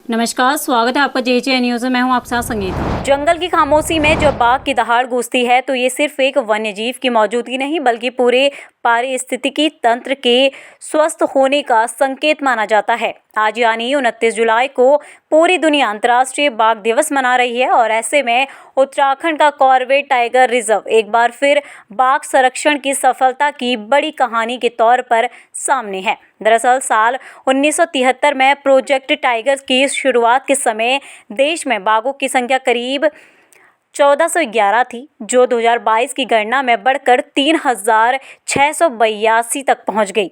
नमस्कार, स्वागत है आपका JJ न्यूज़ में। मैं हूं आपके साथ संगीता। जंगल की खामोशी में जब बाघ की दहाड़ गूंजती है तो ये सिर्फ एक वन्यजीव की मौजूदगी नहीं बल्कि पूरे पारिस्थितिकी तंत्र के स्वस्थ होने का संकेत माना जाता है। आज यानी 29 जुलाई को पूरी दुनिया अंतर्राष्ट्रीय बाघ दिवस मना रही है और ऐसे में उत्तराखंड का कॉर्बेट टाइगर रिजर्व एक बार फिर बाघ संरक्षण की सफलता की बड़ी कहानी के तौर पर सामने है। दरअसल साल 1973 में प्रोजेक्ट टाइगर की शुरुआत के समय देश में बाघों की संख्या करीब 1411 थी, जो 2022 की गणना में बढ़कर 3682 तक पहुंच गई।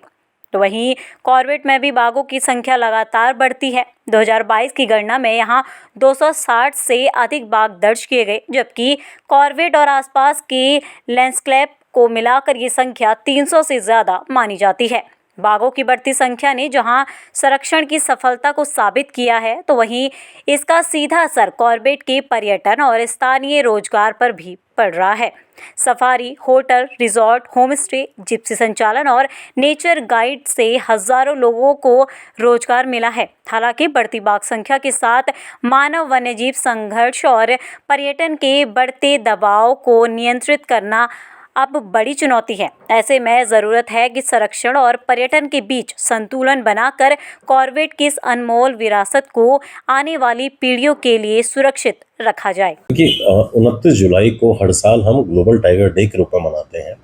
तो वहीं कॉर्बेट में भी बाघों की संख्या लगातार बढ़ती है। 2022 की गणना में यहां 260 से अधिक बाघ दर्ज किए गए, जबकि कॉर्बेट और आसपास के लैंडस्केप को मिलाकर ये संख्या 300 से ज़्यादा मानी जाती है। बाघों की बढ़ती संख्या ने जहां संरक्षण की सफलता को साबित किया है, तो वहीं इसका सीधा असर कॉर्बेट के पर्यटन और स्थानीय रोजगार पर भी पड़ रहा है। Safari, hotel, resort, homestay, Gypsy संचालन और नेचर गाइड से हजारों लोगों को रोजगार मिला है। हालांकि बढ़ती बाघ संख्या के साथ मानव वन्यजीव संघर्ष और पर्यटन के बढ़ते दबाव को नियंत्रित करना अब बड़ी चुनौती है। ऐसे में ज़रूरत है कि संरक्षण और पर्यटन के बीच संतुलन बनाकर कॉर्बेट की इस अनमोल विरासत को आने वाली पीढ़ियों के लिए सुरक्षित रखा जाए। क्योंकि 29 जुलाई को हर साल हम ग्लोबल टाइगर डे के रूप में मनाते हैं।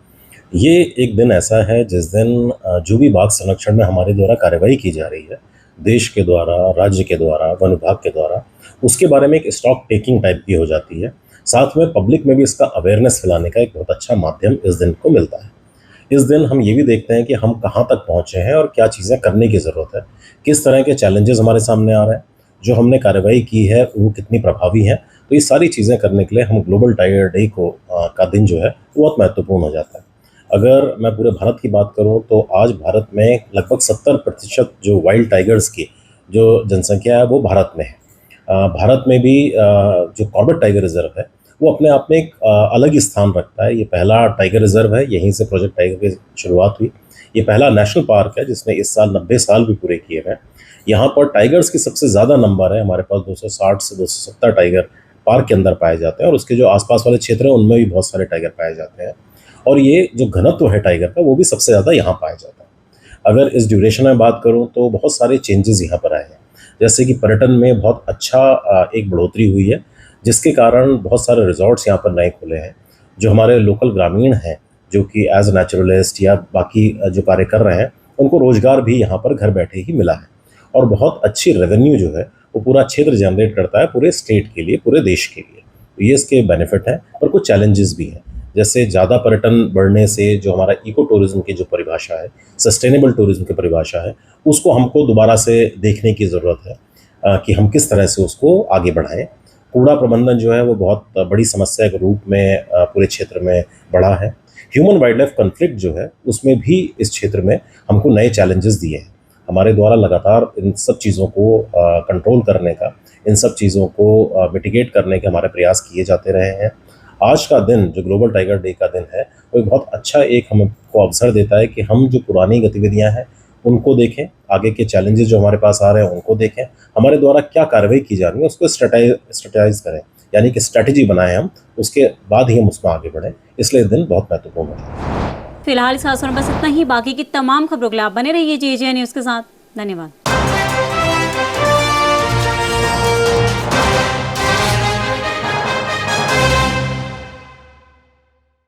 ये एक दिन ऐसा है जिस दिन जो भी बाघ संरक्षण में हमारे द्वारा कार्रवाई की जा रही है, देश के द्वारा, राज्य के द्वारा, वन विभाग के द्वारा, उसके बारे में एक स्टॉक टेकिंग टाइप की हो जाती है। साथ में पब्लिक में भी इसका अवेयरनेस फैलाने का एक बहुत अच्छा माध्यम इस दिन को मिलता है। इस दिन हम ये भी देखते हैं कि हम कहाँ तक पहुँचे हैं और क्या चीज़ें करने की ज़रूरत है, किस तरह के चैलेंजेस हमारे सामने आ रहे हैं, जो हमने कार्रवाई की है वो कितनी प्रभावी है। तो ये सारी चीज़ें करने के लिए हम ग्लोबल टाइगर डे को का दिन जो है वो बहुत महत्वपूर्ण हो जाता है। अगर मैं पूरे भारत की बात करूँ तो आज भारत में लगभग 70% जो वाइल्ड टाइगर्स की जो जनसंख्या है वो भारत में है। भारत में भी जो कॉर्बेट टाइगर रिजर्व है वो अपने आप में एक अलग ही स्थान रखता है। ये पहला टाइगर रिजर्व है, यहीं से प्रोजेक्ट टाइगर की शुरुआत हुई। ये पहला नेशनल पार्क है जिसने इस साल 90 साल भी पूरे किए हैं। यहाँ पर टाइगर्स की सबसे ज़्यादा नंबर है, हमारे पास 260 से 270 टाइगर पार्क के अंदर पाए जाते हैं और उसके जो आसपास वाले क्षेत्र हैं उनमें भी बहुत सारे टाइगर पाए जाते हैं। और ये जो घनत्व है टाइगर का वो भी सबसे ज़्यादा यहाँ पाया जाता है। अगर इस ड्यूरेशन में बात करूँ तो बहुत सारे चेंजेस यहाँ पर आए हैं, जैसे कि पर्यटन में बहुत अच्छा एक बढ़ोतरी हुई है, जिसके कारण बहुत सारे रिजॉर्ट्स यहाँ पर नए खुले हैं। जो हमारे लोकल ग्रामीण हैं जो कि एज नेचुरलिस्ट या बाकी जो कार्य कर रहे हैं उनको रोज़गार भी यहाँ पर घर बैठे ही मिला है और बहुत अच्छी रेवेन्यू जो है वो पूरा क्षेत्र जनरेट करता है, पूरे स्टेट के लिए, पूरे देश के लिए। तो ये इसके बेनिफिट हैं, पर कुछ चैलेंजेस भी हैं। जैसे ज़्यादा पर्यटन बढ़ने से जो हमारा इको टूरिज़्म की जो परिभाषा है, सस्टेनेबल टूरिज़्म की परिभाषा है, उसको हमको दोबारा से देखने की ज़रूरत है कि हम किस तरह से उसको आगे बढ़ाएं। कूड़ा प्रबंधन जो है वो बहुत बड़ी समस्या के रूप में पूरे क्षेत्र में बढ़ा है। ह्यूमन वाइल्ड लाइफ कॉन्फ्लिक्ट जो है उसमें भी इस क्षेत्र में हमको नए चैलेंजेस दिए हैं। हमारे द्वारा लगातार इन सब चीज़ों को कंट्रोल करने का, इन सब चीज़ों को मिटिगेट करने के हमारे प्रयास किए जाते रहे हैं। आज का दिन जो ग्लोबल टाइगर डे का दिन है वो एक बहुत अच्छा एक हमको अवसर देता है कि हम जो पुरानी गतिविधियां हैं उनको देखें, आगे के चैलेंजेस जो हमारे पास आ रहे हैं उनको देखें, हमारे द्वारा क्या कार्रवाई की जा रही है उसको स्ट्रेटेजाइज करें, यानी कि स्ट्रैटेजी बनाएं हम, उसके बाद ही हम उसमें आगे बढ़ें। इसलिए दिन बहुत महत्वपूर्ण है। फिलहाल इस खास में बस इतना ही। बाकी की तमाम खबरों के लिए आप बने रहिए JJ न्यूज़ के साथ। धन्यवाद।